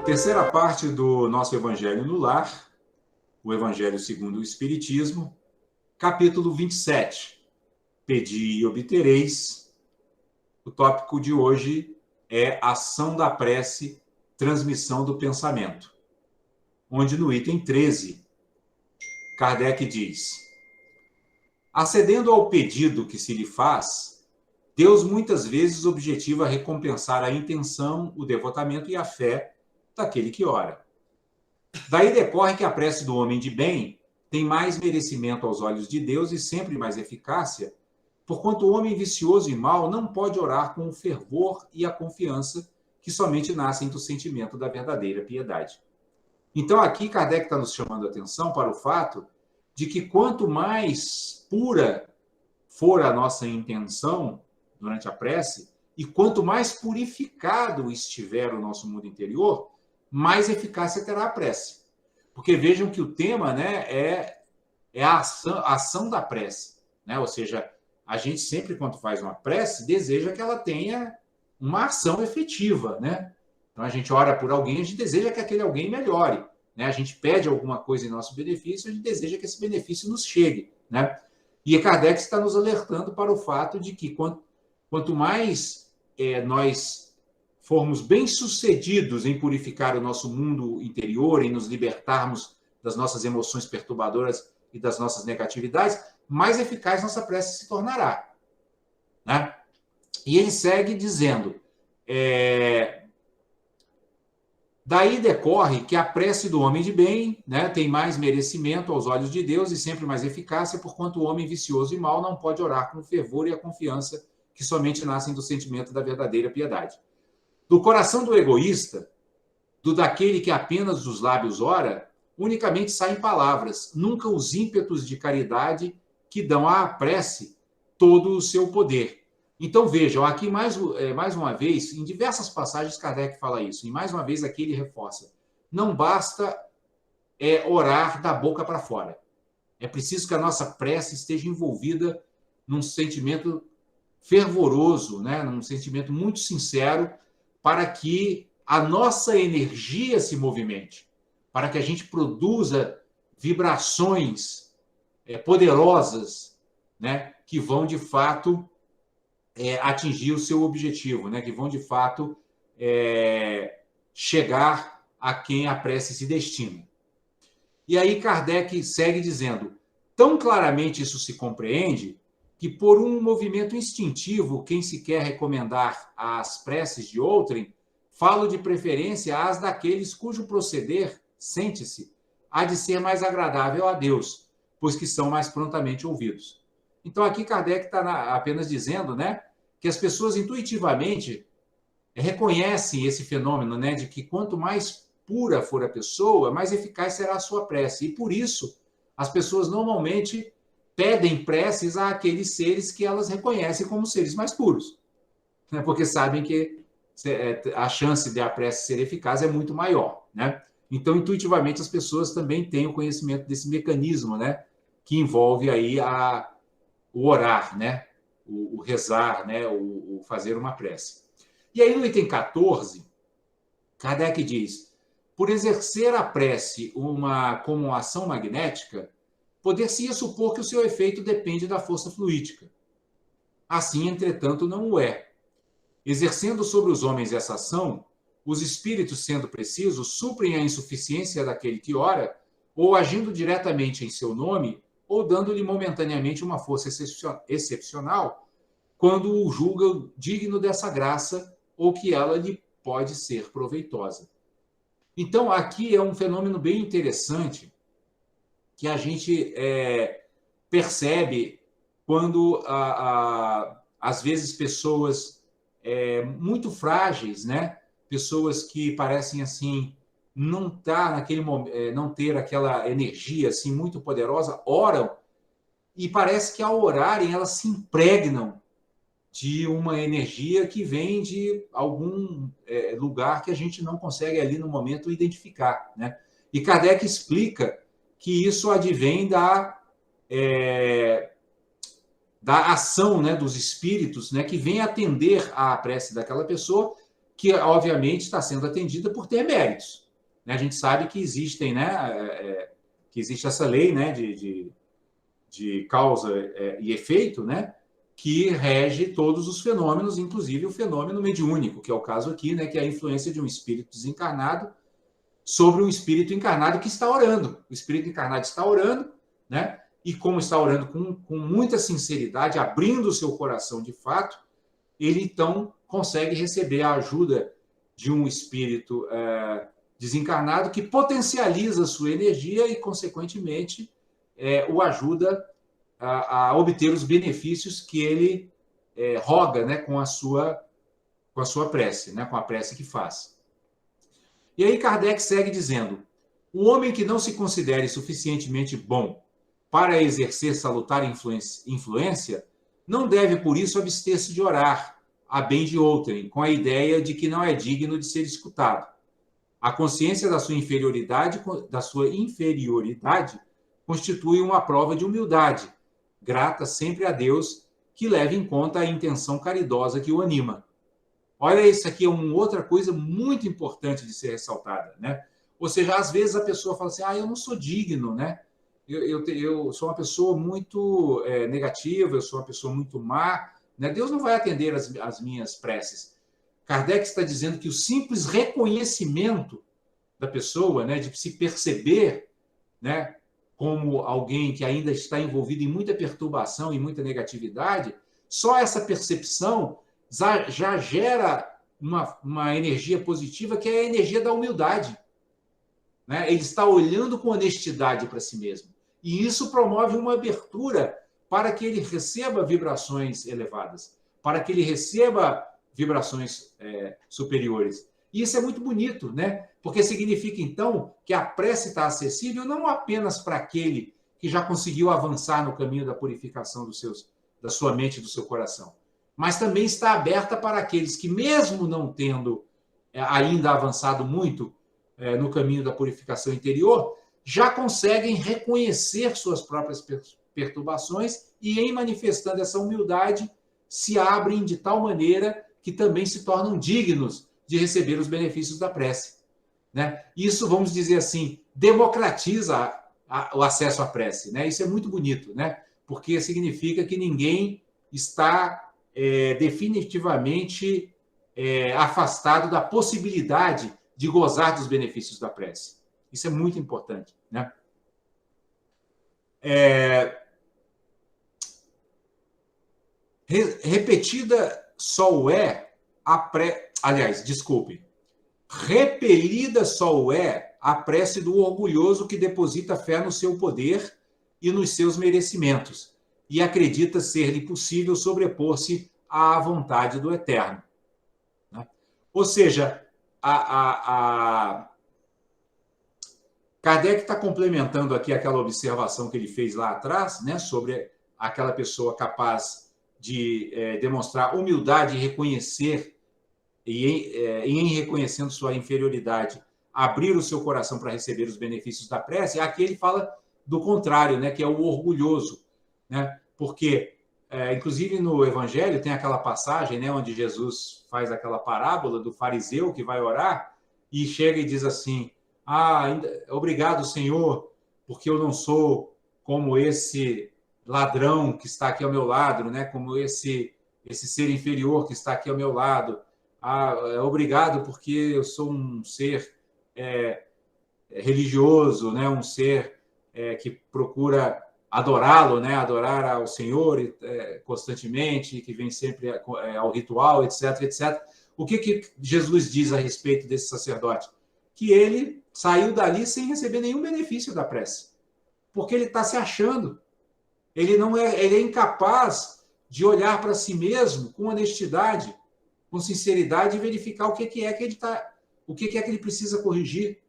Terceira parte do nosso Evangelho no Lar, o Evangelho segundo o Espiritismo, capítulo 27. Pedi e obtereis. O tópico de hoje é ação da prece, transmissão do pensamento, onde no item 13, Kardec diz: acedendo ao pedido que se lhe faz, Deus muitas vezes objetiva recompensar a intenção, o devotamento e a fé daquele que ora. Daí decorre que a prece do homem de bem tem mais merecimento aos olhos de Deus e sempre mais eficácia, porquanto o homem vicioso e mau não pode orar com o fervor e a confiança que somente nascem do sentimento da verdadeira piedade. Então aqui Kardec está nos chamando a atenção para o fato de que quanto mais pura for a nossa intenção durante a prece, e quanto mais purificado estiver o nosso mundo interior, mais eficácia terá a prece. Porque vejam que o tema, né, é a ação da prece. Né? Ou seja, a gente sempre, quando faz uma prece, deseja que ela tenha uma ação efetiva. Né? Então, a gente ora por alguém, a gente deseja que aquele alguém melhore. Né? A gente pede alguma coisa em nosso benefício, a gente deseja que esse benefício nos chegue. Né? E Kardec está nos alertando para o fato de que quanto mais nós formos bem-sucedidos em purificar o nosso mundo interior, em nos libertarmos das nossas emoções perturbadoras e das nossas negatividades, mais eficaz nossa prece se tornará. Né? E ele segue dizendo, daí decorre que a prece do homem de bem, né, tem mais merecimento aos olhos de Deus e sempre mais eficácia, porquanto o homem vicioso e mau não pode orar com o fervor e a confiança que somente nascem do sentimento da verdadeira piedade. Do coração do egoísta, do daquele que apenas dos lábios ora, unicamente saem palavras, nunca os ímpetos de caridade que dão à prece todo o seu poder. Então vejam, aqui mais uma vez, em diversas passagens Kardec fala isso, e mais uma vez aqui ele reforça, não basta orar da boca para fora. É preciso que a nossa prece esteja envolvida num sentimento fervoroso, né? Num sentimento muito sincero, para que a nossa energia se movimente, para que a gente produza vibrações poderosas, né, que vão, de fato, atingir o seu objetivo, né, que vão, de fato, chegar a quem a prece se destina. E aí Kardec segue dizendo, tão claramente isso se compreende, que por um movimento instintivo, quem se quer recomendar às preces de outrem, falo de preferência às daqueles cujo proceder, sente-se, há de ser mais agradável a Deus, pois que são mais prontamente ouvidos. Então aqui Kardec está apenas dizendo, né, que as pessoas intuitivamente reconhecem esse fenômeno, né, de que quanto mais pura for a pessoa, mais eficaz será a sua prece. E por isso as pessoas normalmente pedem preces àqueles seres que elas reconhecem como seres mais puros, né? Porque sabem que a chance de a prece ser eficaz é muito maior. Né? Então, intuitivamente, as pessoas também têm o conhecimento desse mecanismo, né? Que envolve aí o orar, né? O rezar, né? O fazer uma prece. E aí, no item 14, Kardec diz, por exercer a prece como uma ação magnética, poder-se-ia supor que o seu efeito depende da força fluídica. Assim, entretanto, não o é. Exercendo sobre os homens essa ação, os espíritos, sendo precisos, suprem a insuficiência daquele que ora, ou agindo diretamente em seu nome, ou dando-lhe momentaneamente uma força excepcional, quando o julgam digno dessa graça, ou que ela lhe pode ser proveitosa. Então, aqui é um fenômeno bem interessante, que a gente percebe quando, às vezes, pessoas muito frágeis, né? Pessoas que parecem assim não ter aquela energia assim muito poderosa, oram e parece que ao orarem elas se impregnam de uma energia que vem de algum lugar que a gente não consegue ali no momento identificar, né? E Kardec explica que isso advém da ação, né, dos espíritos, né, que vem atender à prece daquela pessoa que obviamente está sendo atendida por ter méritos. A gente sabe que existem, né, que existe essa lei, né, de causa e efeito, né, que rege todos os fenômenos, inclusive o fenômeno mediúnico, que é o caso aqui, né, que é a influência de um espírito desencarnado sobre um espírito encarnado que está orando. O espírito encarnado está orando, né, e como está orando com muita sinceridade, abrindo o seu coração de fato, ele então consegue receber a ajuda de um espírito desencarnado que potencializa a sua energia e, consequentemente, o ajuda a obter os benefícios que ele roga, né, com a sua prece, né, com a prece que faz. E aí Kardec segue dizendo: o homem que não se considere suficientemente bom para exercer salutar influência não deve, por isso, abster-se de orar a bem de outrem, com a ideia de que não é digno de ser escutado. A consciência da sua inferioridade constitui uma prova de humildade, grata sempre a Deus, que leva em conta a intenção caridosa que o anima. Olha, isso aqui é uma outra coisa muito importante de ser ressaltada, né? Ou seja, às vezes a pessoa fala assim: eu não sou digno, né? Eu sou uma pessoa muito negativa, eu sou uma pessoa muito má, né? Deus não vai atender as minhas preces. Kardec está dizendo que o simples reconhecimento da pessoa, né, de se perceber, né, como alguém que ainda está envolvido em muita perturbação e muita negatividade, só essa percepção já gera uma energia positiva, que é a energia da humildade. Né? Ele está olhando com honestidade para si mesmo. E isso promove uma abertura para que ele receba vibrações elevadas, para que ele receba vibrações superiores. E isso é muito bonito, né? Porque significa, então, que a prece está acessível não apenas para aquele que já conseguiu avançar no caminho da purificação da sua mente e do seu coração, mas também está aberta para aqueles que, mesmo não tendo ainda avançado muito no caminho da purificação interior, já conseguem reconhecer suas próprias perturbações e, em manifestando essa humildade, se abrem de tal maneira que também se tornam dignos de receber os benefícios da prece. Né? Isso, vamos dizer assim, democratiza o acesso à prece. Né? Isso é muito bonito, né? Porque significa que ninguém está definitivamente afastado da possibilidade de gozar dos benefícios da prece. Isso é muito importante. Né? Repetida só o a prece... Aliás, desculpe. Repelida só o a prece do orgulhoso que deposita fé no seu poder e nos seus merecimentos e acredita ser-lhe possível sobrepor-se à vontade do Eterno. Né? Ou seja, Kardec está complementando aqui aquela observação que ele fez lá atrás, né, sobre aquela pessoa capaz de demonstrar humildade e reconhecer, e em reconhecendo sua inferioridade, abrir o seu coração para receber os benefícios da prece. Aqui ele fala do contrário, né, que é o orgulhoso. Né? Porque, inclusive no Evangelho, tem aquela passagem, né, onde Jesus faz aquela parábola do fariseu que vai orar e chega e diz assim: obrigado, Senhor, porque eu não sou como esse ladrão que está aqui ao meu lado, né? Como esse ser inferior que está aqui ao meu lado. Obrigado porque eu sou um ser religioso, né? Um ser que procura adorá-lo, né? Adorar ao Senhor constantemente, que vem sempre ao ritual, etc, etc. O que Jesus diz a respeito desse sacerdote? Que ele saiu dali sem receber nenhum benefício da prece, porque ele está se achando. Ele é incapaz de olhar para si mesmo com honestidade, com sinceridade e verificar o que é que ele precisa corrigir.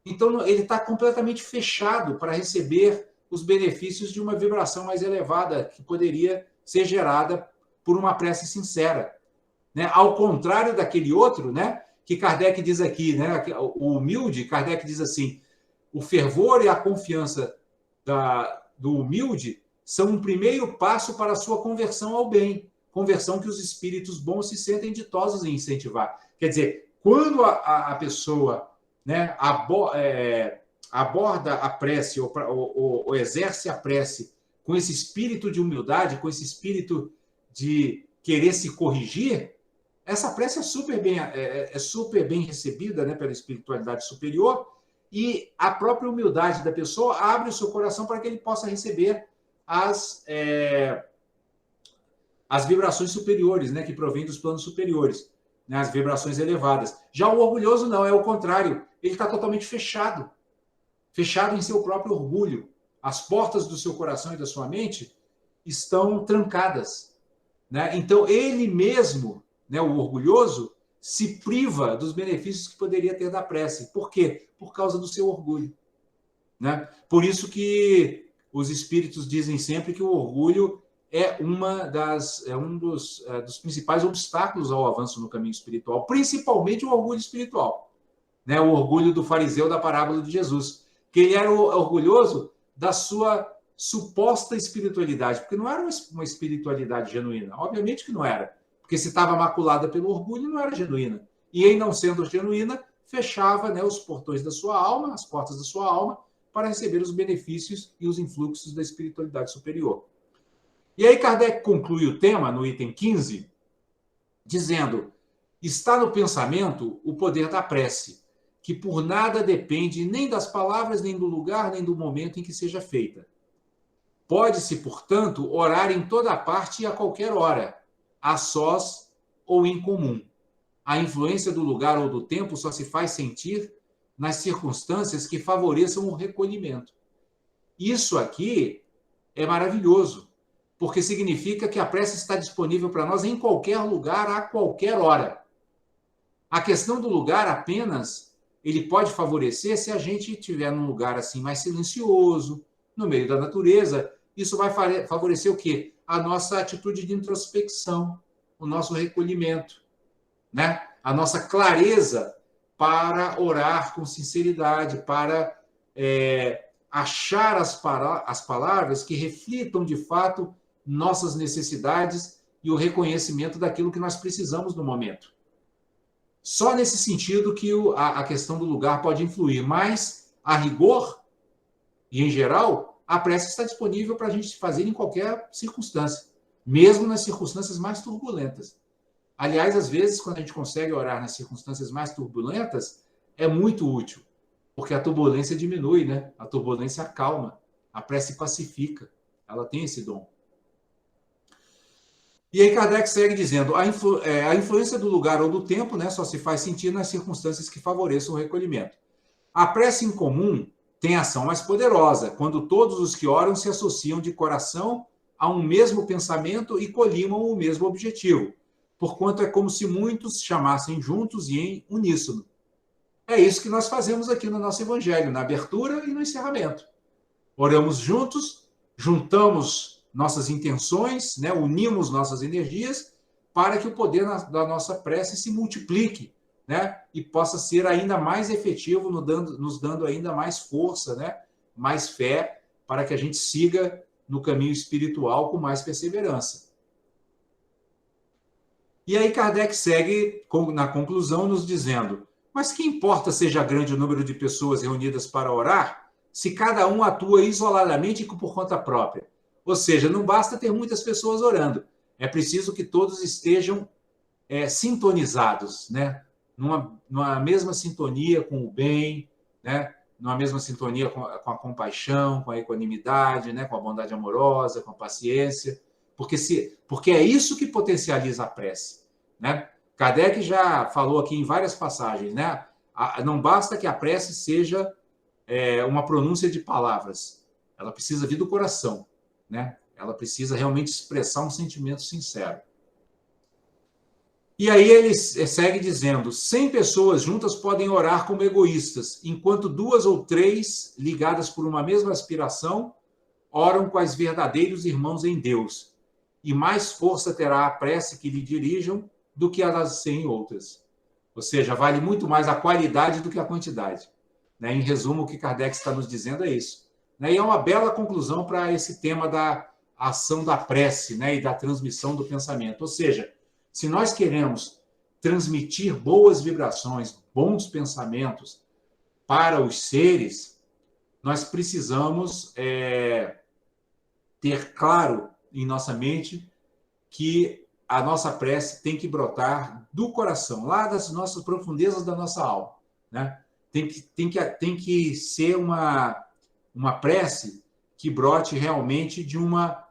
Então ele está completamente fechado para receber os benefícios de uma vibração mais elevada que poderia ser gerada por uma prece sincera, né? Ao contrário daquele outro, né, que Kardec diz aqui, né, o humilde, Kardec diz assim: o fervor e a confiança do humilde são um primeiro passo para a sua conversão ao bem, conversão que os espíritos bons se sentem ditosos em incentivar. Quer dizer, quando a pessoa, né, aborda a prece ou exerce a prece com esse espírito de humildade, com esse espírito de querer se corrigir, essa prece é super bem recebida, né, pela espiritualidade superior, e a própria humildade da pessoa abre o seu coração para que ele possa receber as vibrações superiores, né, que provêm dos planos superiores, né, as vibrações elevadas. Já o orgulhoso não, é o contrário. Ele está totalmente fechado em seu próprio orgulho. As portas do seu coração e da sua mente estão trancadas, né? Então, ele mesmo, né, o orgulhoso, se priva dos benefícios que poderia ter da prece. Por quê? Por causa do seu orgulho, né? Por isso que os espíritos dizem sempre que o orgulho é um dos principais obstáculos ao avanço no caminho espiritual, principalmente o orgulho espiritual, né? O orgulho do fariseu da parábola de Jesus, que ele era orgulhoso da sua suposta espiritualidade, porque não era uma espiritualidade genuína, obviamente que não era, porque se estava maculada pelo orgulho, não era genuína, e em não sendo genuína, fechava, né, os portões da sua alma, as portas da sua alma, para receber os benefícios e os influxos da espiritualidade superior. E aí Kardec conclui o tema, no item 15, dizendo: está no pensamento o poder da prece, que por nada depende nem das palavras, nem do lugar, nem do momento em que seja feita. Pode-se, portanto, orar em toda parte e a qualquer hora, a sós ou em comum. A influência do lugar ou do tempo só se faz sentir nas circunstâncias que favoreçam o recolhimento. Isso aqui é maravilhoso, porque significa que a prece está disponível para nós em qualquer lugar, a qualquer hora. A questão do lugar apenas, ele pode favorecer se a gente estiver num lugar assim mais silencioso, no meio da natureza. Isso vai favorecer o quê? A nossa atitude de introspecção, o nosso recolhimento, né? A nossa clareza para orar com sinceridade, para achar as palavras que reflitam de fato nossas necessidades e o reconhecimento daquilo que nós precisamos no momento. Só nesse sentido que a questão do lugar pode influir, mas, a rigor, e em geral, a prece está disponível para a gente fazer em qualquer circunstância, mesmo nas circunstâncias mais turbulentas. Aliás, às vezes, quando a gente consegue orar nas circunstâncias mais turbulentas, é muito útil, porque a turbulência diminui, né? A turbulência acalma, a prece pacifica, ela tem esse dom. E aí Kardec segue dizendo: a influência do lugar ou do tempo, né, só se faz sentir nas circunstâncias que favoreçam o recolhimento. A prece em comum tem ação mais poderosa, quando todos os que oram se associam de coração a um mesmo pensamento e colimam o mesmo objetivo, porquanto é como se muitos chamassem juntos e em uníssono. É isso que nós fazemos aqui no nosso Evangelho, na abertura e no encerramento. Oramos juntos, juntamos nossas intenções, né, unimos nossas energias para que o poder da nossa prece se multiplique, né, e possa ser ainda mais efetivo, nos dando ainda mais força, né, mais fé, para que a gente siga no caminho espiritual com mais perseverança. E aí Kardec segue na conclusão nos dizendo: mas que importa seja grande o número de pessoas reunidas para orar, se cada um atua isoladamente e por conta própria? Ou seja, não basta ter muitas pessoas orando, é preciso que todos estejam sintonizados, né? Numa mesma sintonia com o bem, né? Numa mesma sintonia com a compaixão, com a equanimidade, né? Com a bondade amorosa, com a paciência, porque é isso que potencializa a prece, né? Kardec já falou aqui em várias passagens, né? Não basta que a prece seja uma pronúncia de palavras, ela precisa vir do coração, né? Ela precisa realmente expressar um sentimento sincero. E aí ele segue dizendo: 100 pessoas juntas podem orar como egoístas, enquanto 2 ou 3, ligadas por uma mesma aspiração, oram quais verdadeiros irmãos em Deus, e mais força terá a prece que lhe dirijam do que a das 100 outras. Ou seja, vale muito mais a qualidade do que a quantidade, né? Em resumo, o que Kardec está nos dizendo é isso. E é uma bela conclusão para esse tema da ação da prece, né, e da transmissão do pensamento. Ou seja, se nós queremos transmitir boas vibrações, bons pensamentos para os seres, nós precisamos ter claro em nossa mente que a nossa prece tem que brotar do coração, lá das nossas profundezas da nossa alma, né? Tem que ser uma prece que brote realmente de uma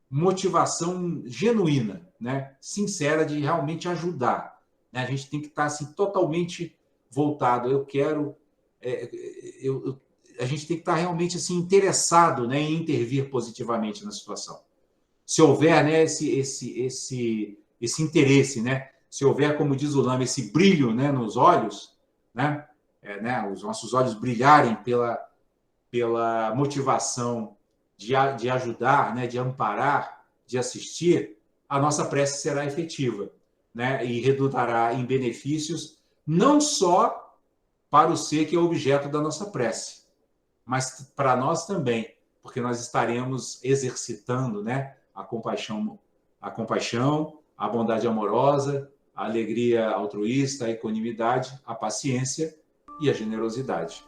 motivação genuína, né? Sincera, de realmente ajudar, né? A gente tem que estar assim, totalmente voltado. A gente tem que estar realmente assim, interessado, né, em intervir positivamente na situação. Se houver, né, esse interesse, né? Se houver, como diz o Lama, esse brilho, né, nos olhos, né? Os nossos olhos brilharem pela motivação de ajudar, né, de amparar, de assistir, a nossa prece será efetiva, né, e redundará em benefícios não só para o ser que é objeto da nossa prece, mas para nós também, porque nós estaremos exercitando, né, a compaixão, a bondade amorosa, a alegria altruísta, a equanimidade, a paciência e a generosidade.